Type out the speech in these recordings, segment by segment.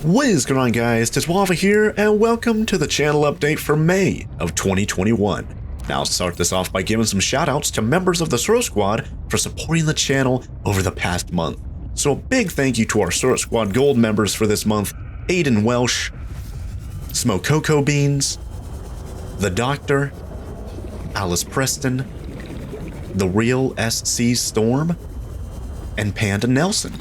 What is going on, guys? TheWaffle here, and welcome to the channel update for May of 2021. Now, I'll start this off by giving some shoutouts to members of the Syrup Squad for supporting the channel over the past month. So a big thank you to our Syrup Squad Gold members for this month: Aiden Welsh, Smoke Cocoa Beans, The Doctor, Alice Preston, The Real SC Storm, and Panda Nelson.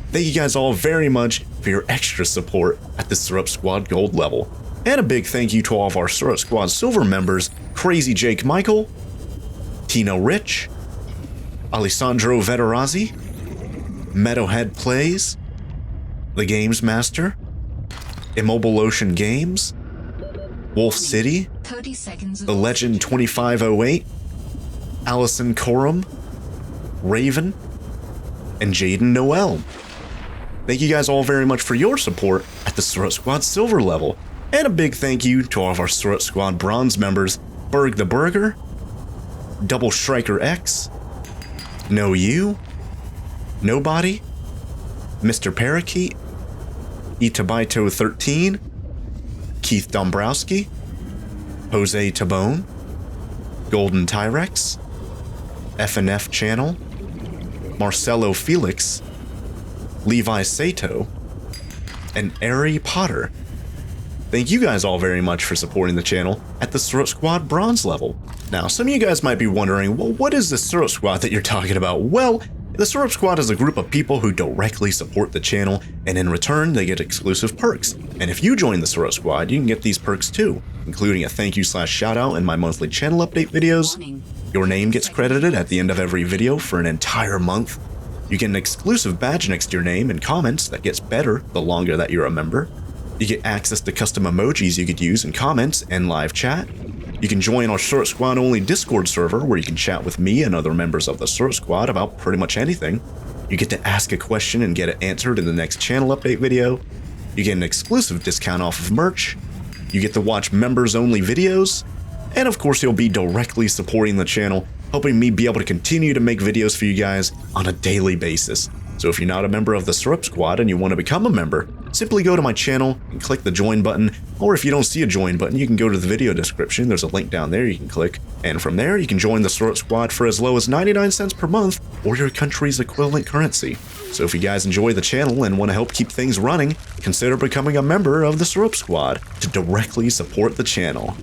Thank you guys all very much for your extra support at the Syrup Squad Gold level. And a big thank you to all of our Syrup Squad Silver members: Crazy Jake Michael, Tino Rich, Alessandro Veterazzi, Meadowhead Plays, The Games Master, Immobile Ocean Games, Wolf City, The Legend 2508, Allison Coram, Raven, and Jaden Noel. Thank you guys all very much for your support at the Syrup Squad Silver level. And a big thank you to all of our Syrup Squad Bronze members: Berg the Burger, Double Striker X, No You, Nobody, Mr. Parakeet, Itabaito 13, Keith Dombrowski, Jose Tabone, Golden Tyrex, FNF Channel, Marcelo Felix, Levi Sato, and Ari Potter. Thank you guys all very much for supporting the channel at the Syrup Squad Bronze level. Now, some of you guys might be wondering, well, what is the Syrup Squad that you're talking about? Well, the Syrup Squad is a group of people who directly support the channel, and in return, they get exclusive perks. And if you join the Syrup Squad, you can get these perks too, including a thank you / shout out in my monthly channel update videos. Your name gets credited at the end of every video for an entire month. You get an exclusive badge next to your name and comments that gets better the longer that you're a member. You get access to custom emojis you could use in comments and live chat. You can join our Syrup Squad only Discord server where you can chat with me and other members of the Syrup Squad about pretty much anything. You get to ask a question and get it answered in the next channel update video. You get an exclusive discount off of merch. You get to watch members only videos. And of course, you'll be directly supporting the channel, helping me be able to continue to make videos for you guys on a daily basis. So if you're not a member of the Syrup Squad and you want to become a member, simply go to my channel and click the join button, or if you don't see a join button, you can go to the video description. There's a link down there you can click, and from there you can join the Syrup Squad for as low as 99 cents per month or your country's equivalent currency. So if you guys enjoy the channel and want to help keep things running, consider becoming a member of the Syrup Squad to directly support the channel.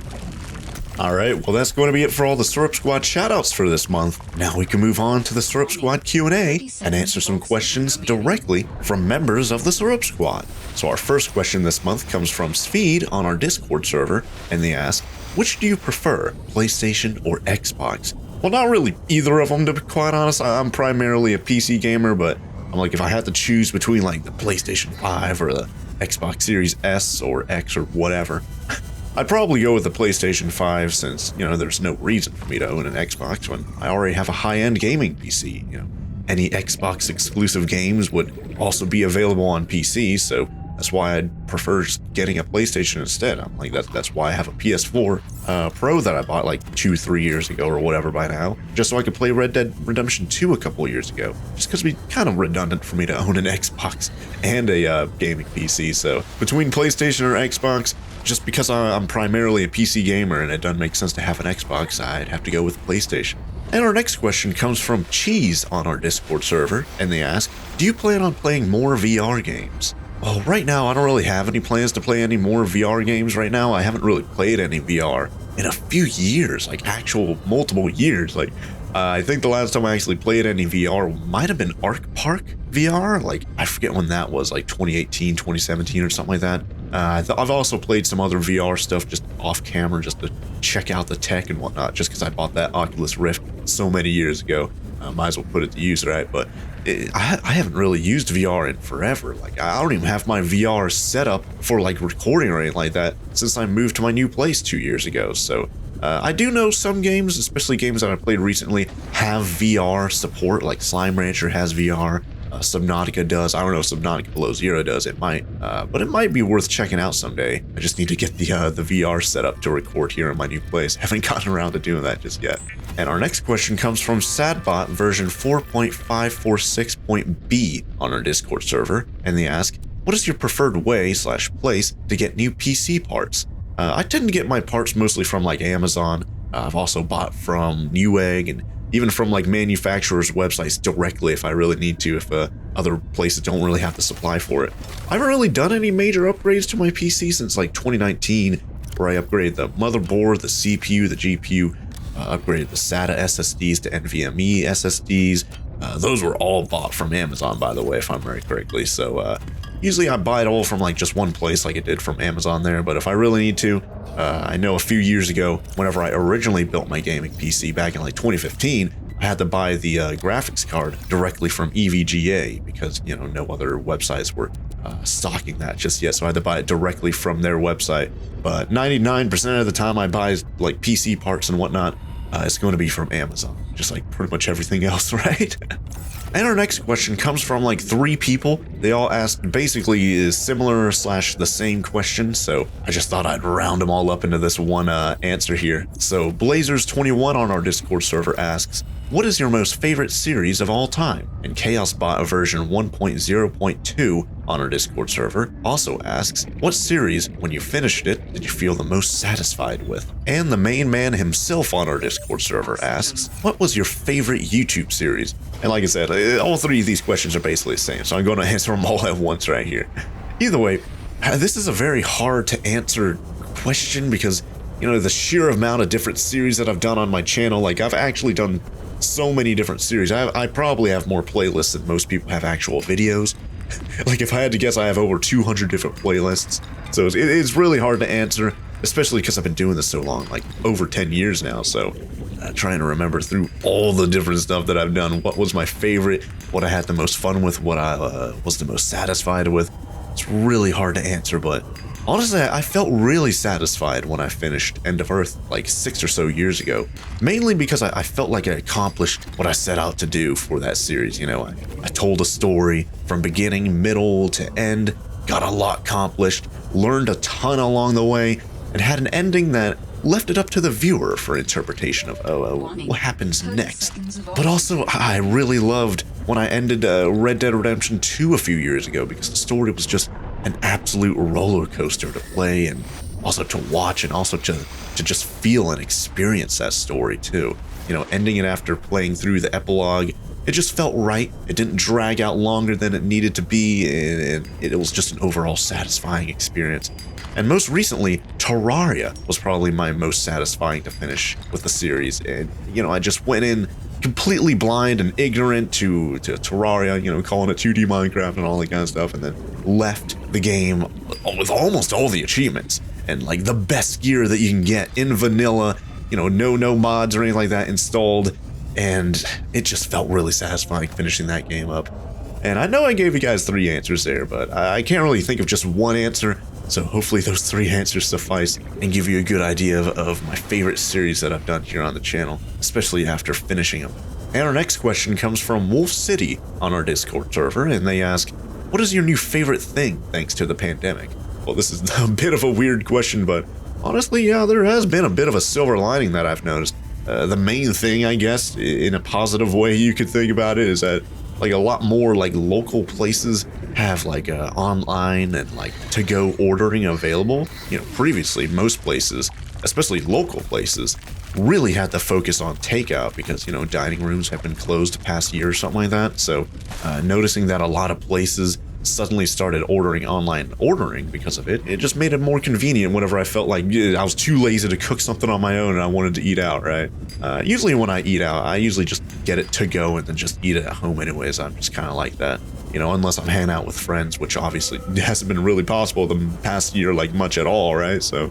Alright, well that's going to be it for all the Syrup Squad shoutouts for this month. Now we can move on to the Syrup Squad Q&A and answer some questions directly from members of the Syrup Squad. So our first question this month comes from Sfeed on our Discord server, and they ask, which do you prefer, PlayStation or Xbox? Well, not really either of them, to be quite honest. I'm primarily a PC gamer, but I'm like, if I had to choose between like the PlayStation 5 or the Xbox Series S or X or whatever, I'd probably go with the PlayStation 5 since, there's no reason for me to own an Xbox when I already have a high-end gaming PC. Any Xbox exclusive games would also be available on PC, so that's why I'd prefer just getting a PlayStation instead. I'm like, that's why I have a PS4 Pro that I bought like 2-3 years ago or whatever by now, just so I could play Red Dead Redemption 2 a couple of years ago, just because it'd be kind of redundant for me to own an Xbox and a gaming PC. So between PlayStation or Xbox, just because I'm primarily a PC gamer and it doesn't make sense to have an Xbox, I'd have to go with PlayStation. And our next question comes from Cheese on our Discord server, and they ask, do you plan on playing more VR games? Well, right now I don't really have any plans to play any more VR games right now. I haven't really played any VR in a few years, like actual multiple years. Like, I think the last time I actually played any VR might have been ARK VR. Like, I forget when that was, like 2018, 2017 or something like that. I've also played some other VR stuff just off camera just to check out the tech and whatnot, just because I bought that Oculus Rift so many years ago. Might as well put it to use, right? But I haven't really used VR in forever. Like, I don't even have my VR set up for like recording or anything like that since I moved to my new place 2 years ago. So I do know some games, especially games that I played recently, have VR support. Like Slime Rancher has VR. Subnautica does. I don't know if Subnautica Below Zero does. It might, but it might be worth checking out someday. I just need to get the VR set up to record here in my new place. Haven't gotten around to doing that just yet. And our next question comes from Sadbot version 4.546.b on our Discord server, and they ask, what is your preferred way / place to get new PC parts? I tend to get my parts mostly from like Amazon. I've also bought from Newegg and even from like manufacturers' websites directly if I really need to, if other places don't really have the supply for it. I haven't really done any major upgrades to my PC since like 2019, where I upgraded the motherboard, the CPU, the GPU, upgraded the SATA SSDs to NVMe SSDs. Those were all bought from Amazon, by the way, if I'm remembering correctly. So usually I buy it all from like just one place like I did from Amazon there, but if I really need to, I know a few years ago, whenever I originally built my gaming PC back in like 2015, I had to buy the graphics card directly from EVGA because, you know, no other websites were stocking that just yet, so I had to buy it directly from their website. But 99% of the time I buy like PC parts and whatnot, it's going to be from Amazon, just like pretty much everything else, right? And our next question comes from like 3 people. They all asked basically similar / the same question, so I just thought I'd round them all up into this one answer here. So Blazers21 on our Discord server asks, what is your most favorite series of all time? And ChaosBot version 1.0.2 on our Discord server also asks, what series, when you finished it, did you feel the most satisfied with? And the main man himself on our Discord server asks, what was your favorite YouTube series? And like I said, all 3 of these questions are basically the same, so I'm going to answer them all at once right here. Either way, this is a very hard to answer question because, you know, the sheer amount of different series that I've done on my channel, like I've actually done so many different series. I probably have more playlists than most people have actual videos. Like if I had to guess, I have over 200 different playlists. So it's really hard to answer, especially because I've been doing this so long, like over 10 years now. So trying to remember through all the different stuff that I've done, what was my favorite, what I had the most fun with, what I was the most satisfied with. It's really hard to answer, but honestly, I felt really satisfied when I finished End of Earth like 6 or so years ago, mainly because I felt like I accomplished what I set out to do for that series. You know, I told a story from beginning, middle to end, got a lot accomplished, learned a ton along the way, and had an ending that left it up to the viewer for interpretation of what happens next. But also, I really loved when I ended Red Dead Redemption 2 a few years ago because the story was just an absolute roller coaster to play and also to watch and also to just feel and experience that story too. You know, ending it after playing through the epilogue, it just felt right. It didn't drag out longer than it needed to be, and it was just an overall satisfying experience. And most recently, Terraria was probably my most satisfying to finish with the series. And, you know, I just went in completely blind and ignorant to Terraria, you know, calling it 2D Minecraft and all that kind of stuff, and then left the game with almost all the achievements and like the best gear that you can get in vanilla, you know, no mods or anything like that installed. And it just felt really satisfying finishing that game up. And I know I gave you guys 3 answers there, but I can't really think of just one answer. So hopefully those 3 answers suffice and give you a good idea of my favorite series that I've done here on the channel, especially after finishing them. And our next question comes from Wolf City on our Discord server, and they ask, what is your new favorite thing thanks to the pandemic? Well, this is a bit of a weird question, but honestly, yeah, there has been a bit of a silver lining that I've noticed. The main thing, I guess, in a positive way you could think about it, is that like a lot more like local places have like online and like to-go ordering available. You know, previously most places, especially local places, really had to focus on takeout because, you know, dining rooms have been closed the past year or something like that. So noticing that a lot of places suddenly started online ordering because of it, it just made it more convenient whenever I felt like I was too lazy to cook something on my own and I wanted to eat out, right? Usually when I eat out, I usually just get it to go and then just eat it at home anyways. I'm just kind of like that, you know, unless I'm hanging out with friends, which obviously hasn't been really possible the past year, like much at all, right? So,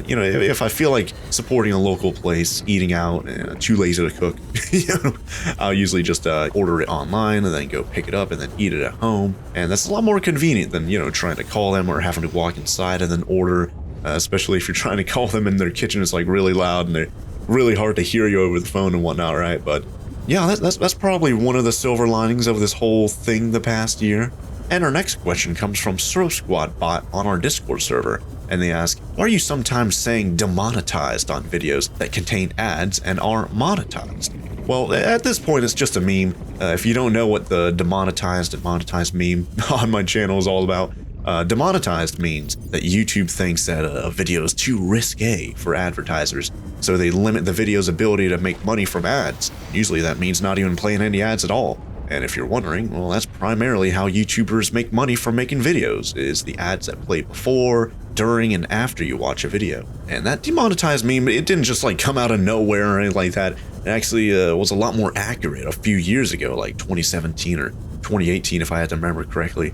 you know, if I feel like supporting a local place, eating out, and too lazy to cook, you know, I'll usually just order it online and then go pick it up and then eat it at home. And that's a lot more convenient than, you know, trying to call them or having to walk inside and then order, especially if you're trying to call them and their kitchen is like really loud and they're really hard to hear you over the phone and whatnot, right? But yeah, that's probably one of the silver linings of this whole thing the past year. And our next question comes from Sro Squad Bot on our Discord server, and they ask, why are you sometimes saying demonetized on videos that contain ads and are monetized? Well, at this point, it's just a meme. If you don't know what the demonetized and monetized meme on my channel is all about, Demonetized means that YouTube thinks that a video is too risque for advertisers, so they limit the video's ability to make money from ads. Usually that means not even playing any ads at all. And if you're wondering, well, that's primarily how YouTubers make money from making videos, is the ads that play before, during, and after you watch a video. And that demonetized meme, it didn't just like come out of nowhere or anything like that. It actually was a lot more accurate a few years ago, like 2017 or 2018 if I had to remember correctly.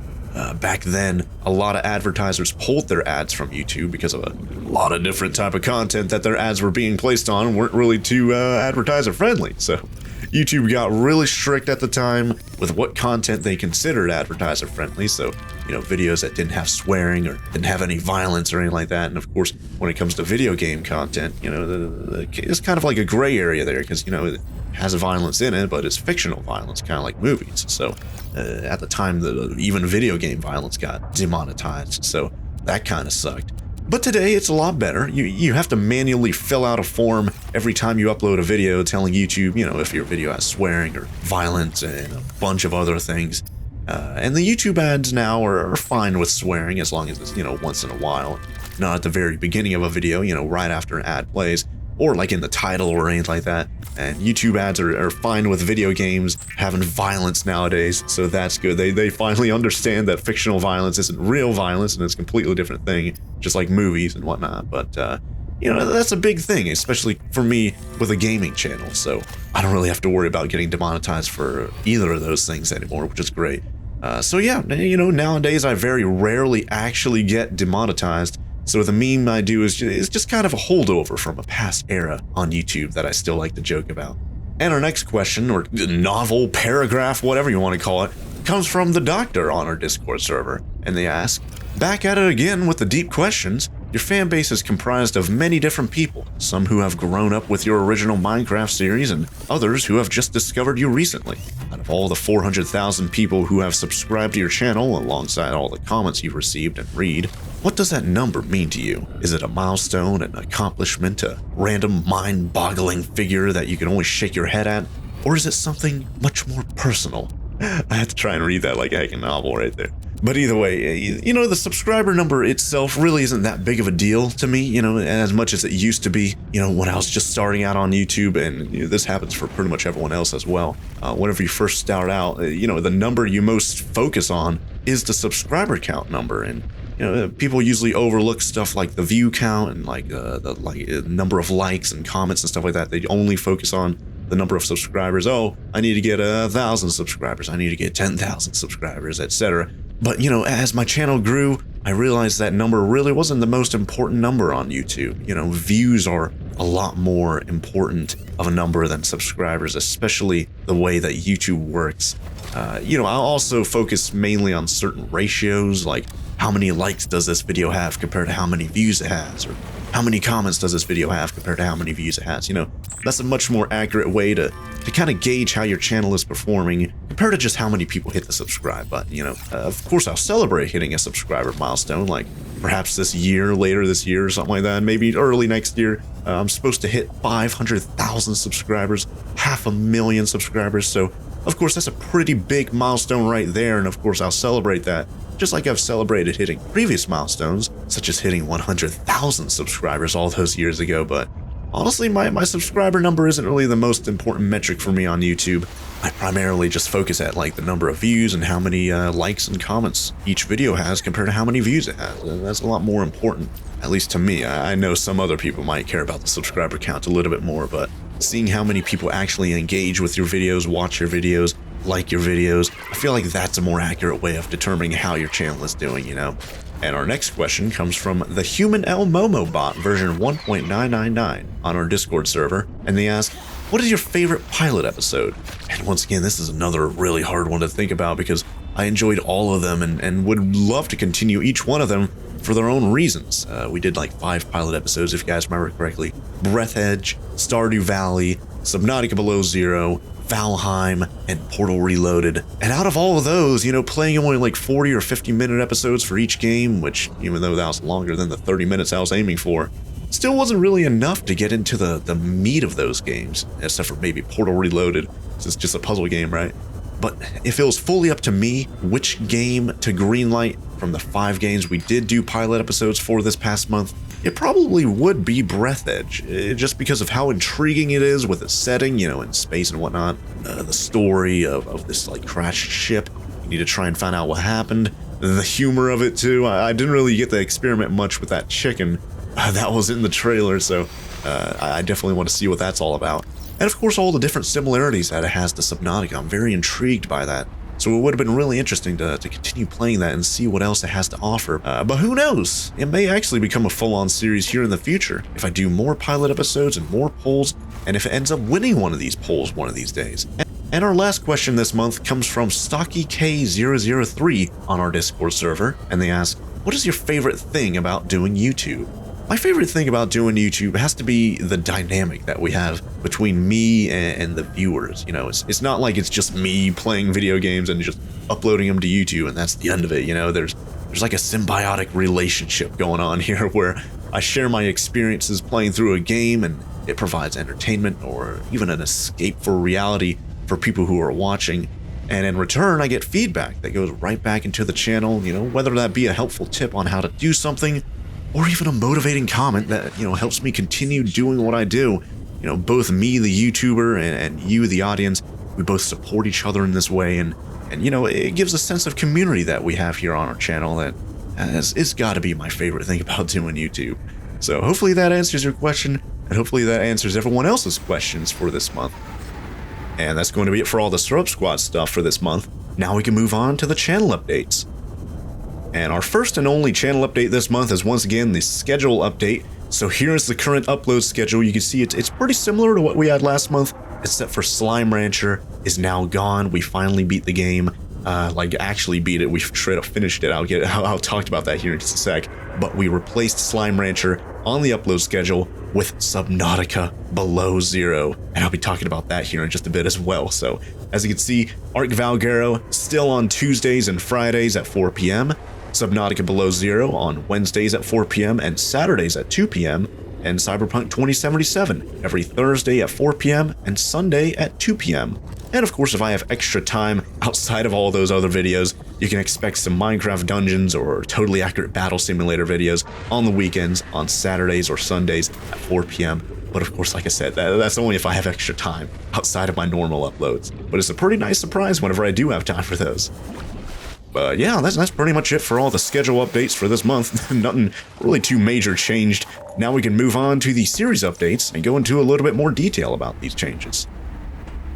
Back then, a lot of advertisers pulled their ads from YouTube because of a lot of different type of content that their ads were being placed on weren't really too advertiser friendly. So YouTube got really strict at the time with what content they considered advertiser friendly. So, videos that didn't have swearing or didn't have any violence or anything like that. And of course, when it comes to video game content, it's kind of like a gray area there because, it has violence in it, but it's fictional violence, kind of like movies. So at the time, even video game violence got demonetized. So that kind of sucked. But today it's a lot better. You have to manually fill out a form every time you upload a video telling YouTube, if your video has swearing or violence and a bunch of other things. And the YouTube ads now are fine with swearing as long as it's, once in a while. Not at the very beginning of a video, right after an ad plays, or like in the title or anything like that. And YouTube ads are fine with video games having violence nowadays, so that's good. They finally understand that fictional violence isn't real violence and it's a completely different thing, just like movies and whatnot. But, that's a big thing, especially for me with a gaming channel, so I don't really have to worry about getting demonetized for either of those things anymore, which is great. So yeah, nowadays I very rarely actually get demonetized. So the meme I do is just kind of a holdover from a past era on YouTube that I still like to joke about. And our next question, or novel, paragraph, whatever you want to call it, comes from the doctor on our Discord server. And they ask, back at it again with the deep questions. Your fan base is comprised of many different people, some who have grown up with your original Minecraft series and others who have just discovered you recently. Out of all the 400,000 people who have subscribed to your channel alongside all the comments you've received and read, what does that number mean to you? Is it a milestone, an accomplishment, a random mind-boggling figure that you can only shake your head at? Or is it something much more personal? I had to try and read that like a heck of a novel right there. But either way, the subscriber number itself really isn't that big of a deal to me, as much as it used to be, when I was just starting out on YouTube, and this happens for pretty much everyone else as well. Whenever you first start out, the number you most focus on is the subscriber count number, and people usually overlook stuff like the view count and like the number of likes and comments and stuff like that. They only focus on the number of subscribers. Oh, I need to get 1,000 subscribers. I need to get 10,000 subscribers, etc. But, as my channel grew, I realized that number really wasn't the most important number on YouTube. Views are a lot more important of a number than subscribers, especially the way that YouTube works. I'll also focus mainly on certain ratios, like how many likes does this video have compared to how many views it has, or how many comments does this video have compared to how many views it has. That's a much more accurate way to kind of gauge how your channel is performing compared to just how many people hit the subscribe button. Of course, I'll celebrate hitting a subscriber milestone, like perhaps later this year or something like that, maybe early next year. I'm supposed to hit 500,000 subscribers, 500,000 subscribers, so of course that's a pretty big milestone right there, and of course I'll celebrate that, just like I've celebrated hitting previous milestones, such as hitting 100,000 subscribers all those years ago. But honestly, my subscriber number isn't really the most important metric for me on YouTube. I primarily just focus at like the number of views and how many likes and comments each video has compared to how many views it has. And that's a lot more important, at least to me. I know some other people might care about the subscriber count a little bit more, but seeing how many people actually engage with your videos, watch your videos, like your videos, I feel like that's a more accurate way of determining how your channel is doing, And our next question comes from the Human El Momo bot version 1.999 on our Discord server, and they ask, what is your favorite pilot episode? And once again, this is another really hard one to think about because I enjoyed all of them and would love to continue each one of them for their own reasons. We did like 5 pilot episodes, if you guys remember correctly. Breath Edge, Stardew Valley, Subnautica Below Zero, Valheim, and Portal Reloaded. And out of all of those, playing only like 40 or 50-minute episodes for each game, which even though that was longer than the 30 minutes I was aiming for, still wasn't really enough to get into the meat of those games, except for maybe Portal Reloaded. It's just a puzzle game, right? But if it was fully up to me which game to greenlight from the 5 games we did do pilot episodes for this past month, it probably would be Breathedge, just because of how intriguing it is with its setting, you know, in space and whatnot. The story of this like crashed ship. You need to try and find out what happened. The humor of it too. I didn't really get to experiment much with that chicken that was in the trailer, so I definitely want to see what that's all about. And of course all the different similarities that it has to Subnautica. I'm very intrigued by that. So it would have been really interesting to continue playing that and see what else it has to offer. But who knows? It may actually become a full-on series here in the future if I do more pilot episodes and more polls, and if it ends up winning one of these polls one of these days. And our last question this month comes from StockyK003 on our Discord server, and they ask, what is your favorite thing about doing YouTube? My favorite thing about doing YouTube has to be the dynamic that we have between me and the viewers. You know, it's not like it's just me playing video games and just uploading them to YouTube and that's the end of it. You know, there's like a symbiotic relationship going on here where I share my experiences playing through a game and it provides entertainment or even an escape for reality for people who are watching. And in return, I get feedback that goes right back into the channel, you know, whether that be a helpful tip on how to do something, or even a motivating comment that, you know, helps me continue doing what I do. You know, both me, the YouTuber, and you, the audience, we both support each other in this way, and you know, it gives a sense of community that we have here on our channel that it's got to be my favorite thing about doing YouTube. So hopefully that answers your question, and hopefully that answers everyone else's questions for this month. And that's going to be it for all the Syrup Squad stuff for this month. Now we can move on to the channel updates. And our first and only channel update this month is once again the schedule update. So here's the current upload schedule. You can see it's pretty similar to what we had last month, except for Slime Rancher is now gone. We finally beat the game. Like actually beat it. We straight up finished it. I'll talk about that here in just a sec. But we replaced Slime Rancher on the upload schedule with Subnautica Below Zero. And I'll be talking about that here in just a bit as well. So as you can see, ARK Valguero still on Tuesdays and Fridays at 4 p.m. Subnautica Below Zero on Wednesdays at 4 p.m. and Saturdays at 2 p.m. and Cyberpunk 2077 every Thursday at 4 p.m. and Sunday at 2 p.m. And of course, if I have extra time outside of all those other videos, you can expect some Minecraft dungeons or totally accurate battle simulator videos on the weekends on Saturdays or Sundays at 4 p.m. But of course, like I said, that's only if I have extra time outside of my normal uploads. But it's a pretty nice surprise whenever I do have time for those. But yeah, that's pretty much it for all the schedule updates for this month. Nothing really too major changed. Now we can move on to the series updates and go into a little bit more detail about these changes.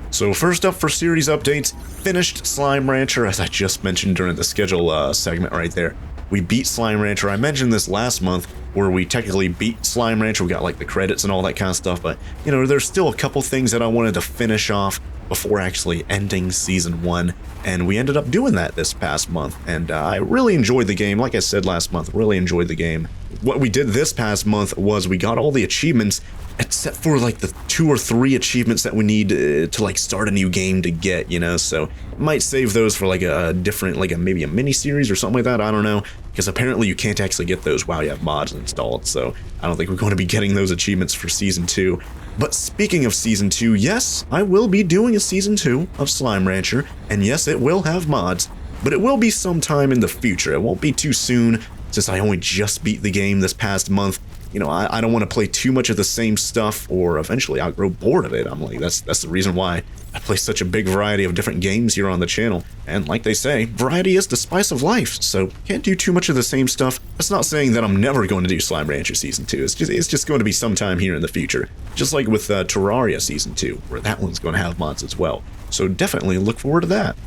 So first up for series updates, finished Slime Rancher, as I just mentioned during the schedule segment right there. We beat Slime Rancher. I mentioned this last month where we technically beat Slime Rancher. We got like the credits and all that kind of stuff, but you know, there's still a couple things that I wanted to finish off before actually ending Season 1, and we ended up doing that this past month, and I really enjoyed the game. Like I said last month, really enjoyed the game. What we did this past month was we got all the achievements, except for like the 2 or 3 achievements that we need to like start a new game to get, you know, so might save those for like a different, like maybe a mini series or something like that. I don't know, because apparently you can't actually get those while you have mods installed, so I don't think we're going to be getting those achievements for Season 2. But speaking of Season 2, yes, I will be doing a Season 2 of Slime Rancher, and yes, it will have mods, but it will be sometime in the future. It won't be too soon, since I only just beat the game this past month. You know, I don't want to play too much of the same stuff, or eventually I'll grow bored of it. I'm like, that's the reason why I play such a big variety of different games here on the channel. And like they say, variety is the spice of life, so can't do too much of the same stuff. That's not saying that I'm never going to do Slime Rancher Season 2. It's just going to be sometime here in the future. Just like with Terraria Season 2, where that one's going to have mods as well. So definitely look forward to that.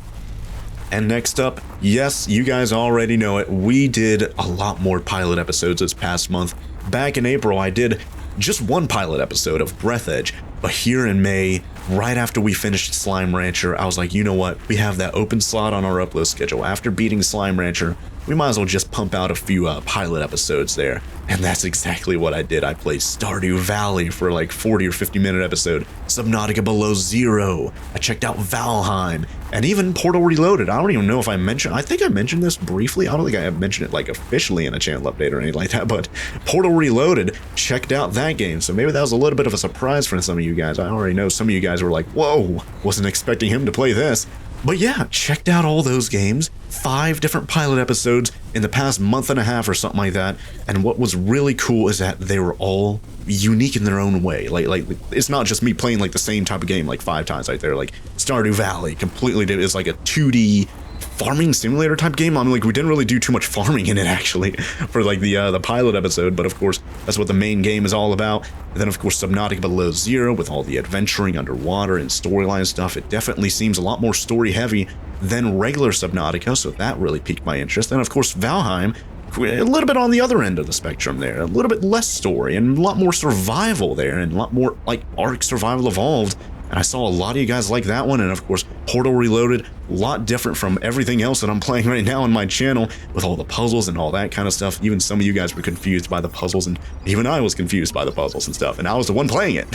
And next up, yes, you guys already know it, we did a lot more pilot episodes this past month. Back in April, I did just one pilot episode of Breathedge, but here in May, right after we finished Slime Rancher, I was like, you know what, we have that open slot on our upload schedule. After beating Slime Rancher, we might as well just pump out a few pilot episodes there. And that's exactly what I did. I played Stardew Valley for like 40 or 50 minute episode, Subnautica Below Zero, I checked out Valheim, and even Portal Reloaded. I don't even know if I think I mentioned this briefly. I don't think I mentioned it like officially in a channel update or anything like that, but Portal Reloaded, checked out that game. So maybe that was a little bit of a surprise for some of you guys. I already know some of you guys were like, whoa, wasn't expecting him to play this. But yeah, checked out all those games, 5 different pilot episodes in the past month and a half or something like that, and what was really cool is that they were all unique in their own way. Like it's not just me playing like the same type of game like 5 times right there. Like Stardew Valley completely did, is like a 2D farming simulator type game. I mean, like, we didn't really do too much farming in it actually for like the pilot episode, but of course that's what the main game is all about. And then of course Subnautica Below Zero with all the adventuring underwater and storyline stuff. It definitely seems a lot more story heavy than regular Subnautica, so that really piqued my interest. And of course Valheim, a little bit on the other end of the spectrum there, a little bit less story and a lot more survival there, and a lot more like ARK Survival Evolved. And I saw a lot of you guys like that one. And of course, Portal Reloaded, a lot different from everything else that I'm playing right now on my channel with all the puzzles and all that kind of stuff. Even some of you guys were confused by the puzzles, and even I was confused by the puzzles and stuff, and I was the one playing it.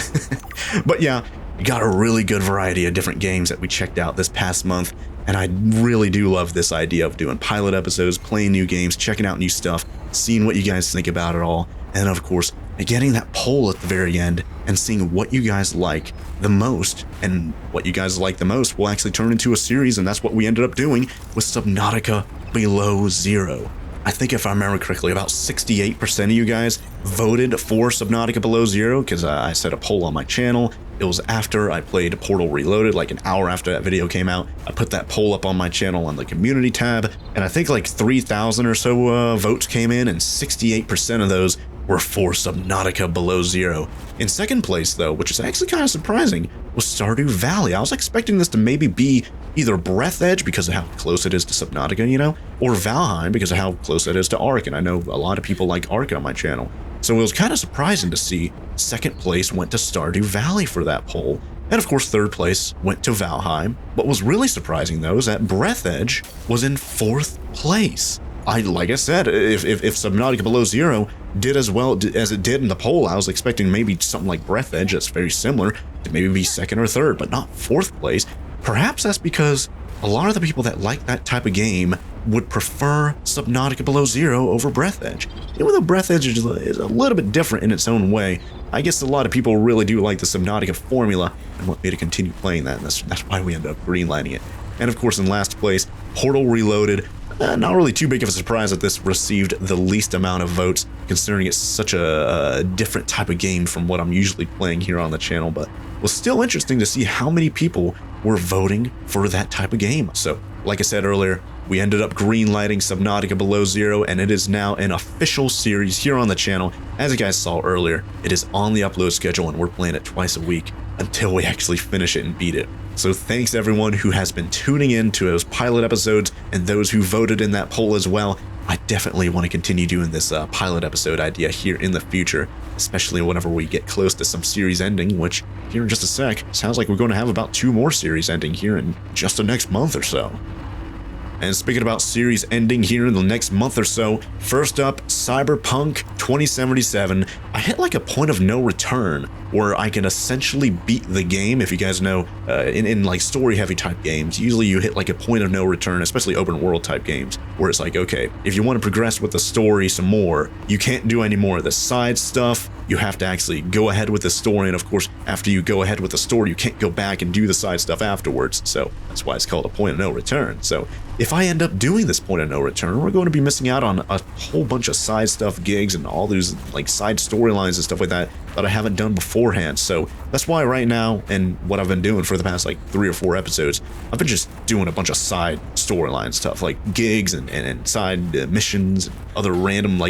But yeah, we got a really good variety of different games that we checked out this past month. And I really do love this idea of doing pilot episodes, playing new games, checking out new stuff, seeing what you guys think about it all. And of course, getting that poll at the very end and seeing what you guys like the most, and what you guys like the most will actually turn into a series, and that's what we ended up doing with Subnautica Below Zero. I think if I remember correctly, about 68% of you guys voted for Subnautica Below Zero, because I set a poll on my channel. It was after I played Portal Reloaded, like an hour after that video came out. I put that poll up on my channel on the community tab, and I think like 3,000 or so votes came in, and 68% of those were for Subnautica Below Zero. In second place though, which is actually kind of surprising, was Stardew Valley. I was expecting this to maybe be either Breath Edge because of how close it is to Subnautica, you know, or Valheim because of how close it is to ARK, and I know a lot of people like ARK on my channel. So it was kind of surprising to see second place went to Stardew Valley for that poll. And of course, third place went to Valheim. What was really surprising though is that Breath Edge was in fourth place. Like I said, if Subnautica Below Zero did as well as it did in the poll, I was expecting maybe something like Breath Edge that's very similar to maybe be second or third, but not fourth place. Perhaps that's because a lot of the people that like that type of game would prefer Subnautica Below Zero over Breath Edge. Even though Breath Edge is a little bit different in its own way, I guess a lot of people really do like the Subnautica formula and want me to continue playing that, and that's why we ended up greenlighting it. And of course, in last place, Portal Reloaded. Not really too big of a surprise that this received the least amount of votes, considering it's such a different type of game from what I'm usually playing here on the channel, but it was still interesting to see how many people were voting for that type of game. So, like I said earlier, we ended up greenlighting Subnautica Below Zero, and it is now an official series here on the channel. As you guys saw earlier, it is on the upload schedule, and we're playing it twice a week until we actually finish it and beat it. So thanks everyone who has been tuning in to those pilot episodes and those who voted in that poll as well. I definitely want to continue doing this pilot episode idea here in the future, especially whenever we get close to some series ending, which here in just a sec, sounds like we're going to have about 2 more series ending here in just the next month or so. And speaking about series ending here in the next month or so, first up, Cyberpunk 2077. I hit like a point of no return where I can essentially beat the game. If you guys know, in like story heavy type games, usually you hit like a point of no return, especially open world type games, where it's like, okay, if you want to progress with the story some more, you can't do any more of the side stuff. You have to actually go ahead with the story, and of course, after you go ahead with the story, you can't go back and do the side stuff afterwards. So that's why it's called a point of no return. So if I end up doing this point of no return, we're going to be missing out on a whole bunch of side stuff, gigs, and all these like side storylines and stuff like that I haven't done beforehand. So that's why right now, and what I've been doing for the past like 3 or 4 episodes, I've been just doing a bunch of side storyline stuff, like gigs and side missions, and other random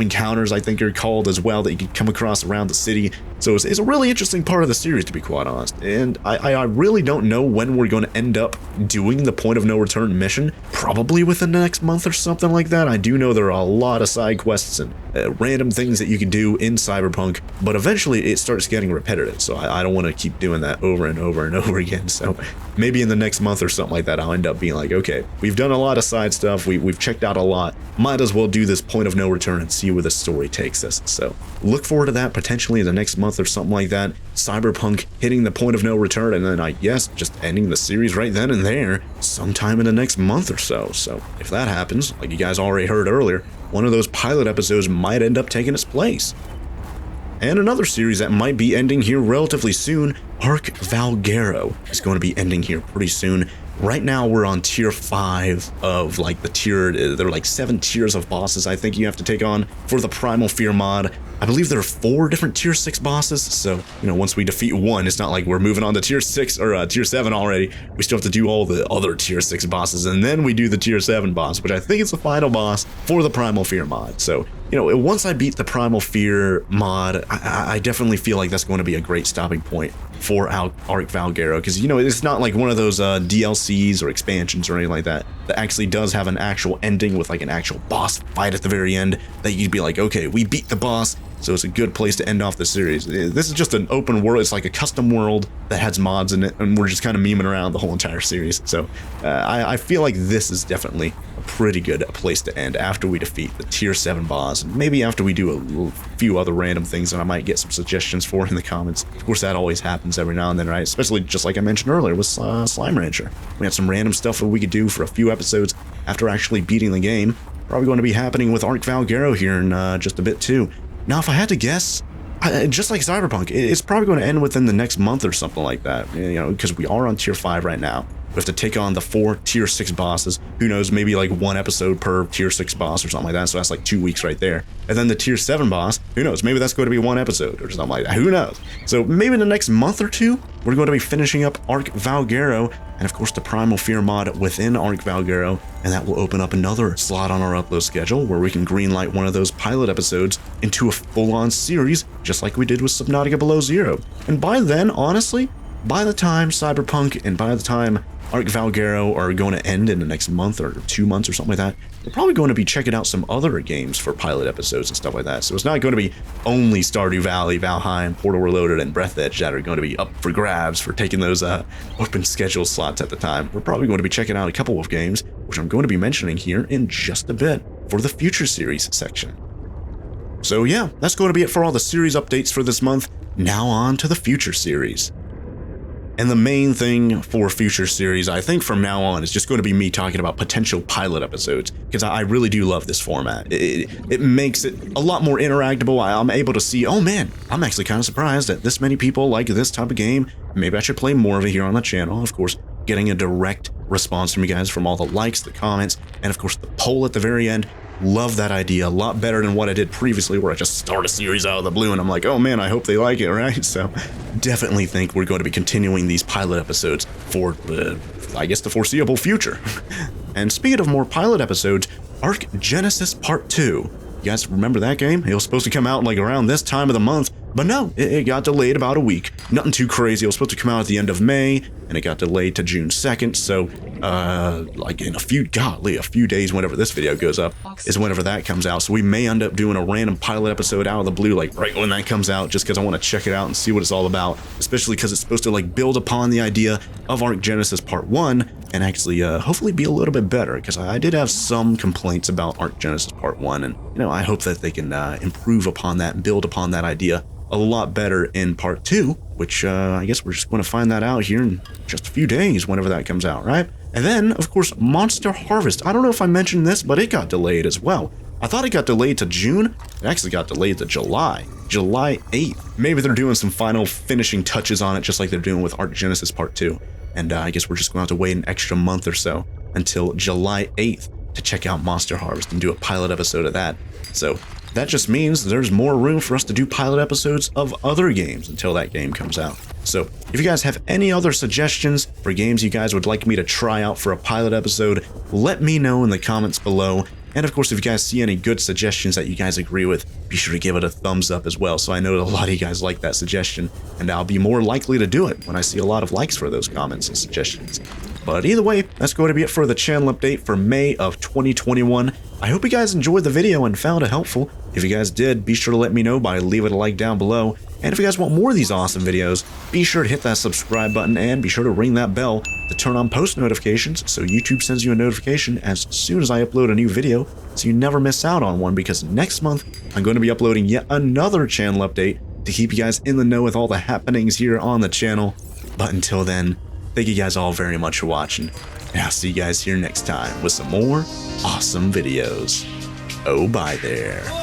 encounters, I think are called as well, that you can come across around the city. So it's a really interesting part of the series, to be quite honest. And I really don't know when we're going to end up doing the point of no return mission. Probably within the next month or something like that. I do know there are a lot of side quests and random things that you can do in Cyberpunk, but eventually it starts getting repetitive, so I don't want to keep doing that over and over and over again. So maybe in the next month or something like that, I'll end up being like, okay, we've done a lot of side stuff, we've checked out a lot, might as well do this point of no return and see where the story takes us. So look forward to that potentially in the next month or something like that. Cyberpunk hitting the point of no return, and then I guess just ending the series right then and there sometime in the next month or so. So if that happens, like you guys already heard earlier, one of those pilot episodes might end up taking its place. And another series that might be ending here relatively soon, ARK Valguero, is going to be ending here pretty soon. right now we're on tier 5 of like the tier, there are like 7 tiers of bosses I think you have to take on for the Primal Fear mod. I believe there are 4 different tier 6 bosses, so, you know, once we defeat one, it's not like we're moving on to tier 6 or tier 7 already. We still have to do all the other tier 6 bosses, and then we do the tier 7 boss, which I think is the final boss for the Primal Fear mod. So, you know, once I beat the Primal Fear mod, I definitely feel like that's going to be a great stopping point for ARK Valguero, because, you know, it's not like one of those DLCs or expansions or anything like that that actually does have an actual ending with like an actual boss fight at the very end that you'd be like, okay, we beat the boss, so it's a good place to end off the series. This is just an open world. It's like a custom world that has mods in it, and we're just kind of memeing around the whole entire series. So I feel like this is definitely a pretty good place to end after we defeat the tier 7 boss, and maybe after we do a few other random things that I might get some suggestions for in the comments. Of course, that always happens every now and then, right? Especially just like I mentioned earlier with Slime Rancher. We had some random stuff that we could do for a few episodes after actually beating the game. Probably going to be happening with ARK Valguero here in just a bit too. Now, if I had to guess, just like Cyberpunk, it's probably going to end within the next month or something like that, you know, because we are on tier 5 right now. We have to take on the 4 tier 6 bosses. Who knows, maybe like 1 episode per tier 6 boss or something like that, so that's like 2 weeks right there. And then the tier 7 boss, who knows, maybe that's going to be 1 episode or something like that, who knows. So maybe in the next month or 2, we're going to be finishing up ARK Valguero, and of course the Primal Fear mod within ARK Valguero, and that will open up another slot on our upload schedule where we can greenlight one of those pilot episodes into a full-on series, just like we did with Subnautica Below Zero. And by then, honestly, by the time Cyberpunk and by the time ARK Valguero are going to end in the next month or 2 months or something like that, we're probably going to be checking out some other games for pilot episodes and stuff like that. So it's not going to be only Stardew Valley, Valheim, Portal Reloaded, and Breath Edge that are going to be up for grabs for taking those open schedule slots at the time. We're probably going to be checking out a couple of games, which I'm going to be mentioning here in just a bit for the Future Series section. So yeah, that's going to be it for all the series updates for this month. Now on to the Future Series. And the main thing for Future Series, I think from now on, is just going to be me talking about potential pilot episodes, because I really do love this format. It makes it a lot more interactable. I'm able to see, oh man, I'm actually kind of surprised that this many people like this type of game. Maybe I should play more of it here on the channel. Of course, getting a direct response from you guys from all the likes, the comments, and of course the poll at the very end. Love that idea a lot better than what I did previously, where I just start a series out of the blue and I'm like, oh man, I hope they like it, right? So definitely think we're going to be continuing these pilot episodes for, I guess, the foreseeable future. And speaking of more pilot episodes, ARK Genesis Part 2. You guys remember that game? It was supposed to come out like around this time of the month, but no, it got delayed about a week. Nothing too crazy. It was supposed to come out at the end of May, and it got delayed to June 2nd, so like in a few days whenever this video goes up is whenever that comes out. So we may end up doing a random pilot episode out of the blue, like right when that comes out, just because I want to check it out and see what it's all about, especially because it's supposed to like build upon the idea of ARK Genesis Part 1 and actually hopefully be a little bit better, because I did have some complaints about ARK Genesis Part 1, and you know, I hope that they can improve upon that and build upon that idea a lot better in Part 2, which I guess we're just going to find that out here in just a few days whenever that comes out, right? And then, of course, Monster Harvest. I don't know if I mentioned this, but it got delayed as well. I thought it got delayed to June. It actually got delayed to July 8th. Maybe they're doing some final finishing touches on it, just like they're doing with ARK Genesis Part 2. And I guess we're just going to have to wait an extra month or so until July 8th to check out Monster Harvest and do a pilot episode of that. So that just means there's more room for us to do pilot episodes of other games until that game comes out. So if you guys have any other suggestions for games you guys would like me to try out for a pilot episode, let me know in the comments below. And of course, if you guys see any good suggestions that you guys agree with, be sure to give it a thumbs up as well, so I know that a lot of you guys like that suggestion, and I'll be more likely to do it when I see a lot of likes for those comments and suggestions. But either way, that's going to be it for the channel update for May of 2021. I hope you guys enjoyed the video and found it helpful. If you guys did, be sure to let me know by leaving a like down below. And if you guys want more of these awesome videos, be sure to hit that subscribe button and be sure to ring that bell to turn on post notifications so YouTube sends you a notification as soon as I upload a new video, so you never miss out on one, because next month I'm going to be uploading yet another channel update to keep you guys in the know with all the happenings here on the channel. But until then, thank you guys all very much for watching, and I'll see you guys here next time with some more awesome videos. Oh, bye there.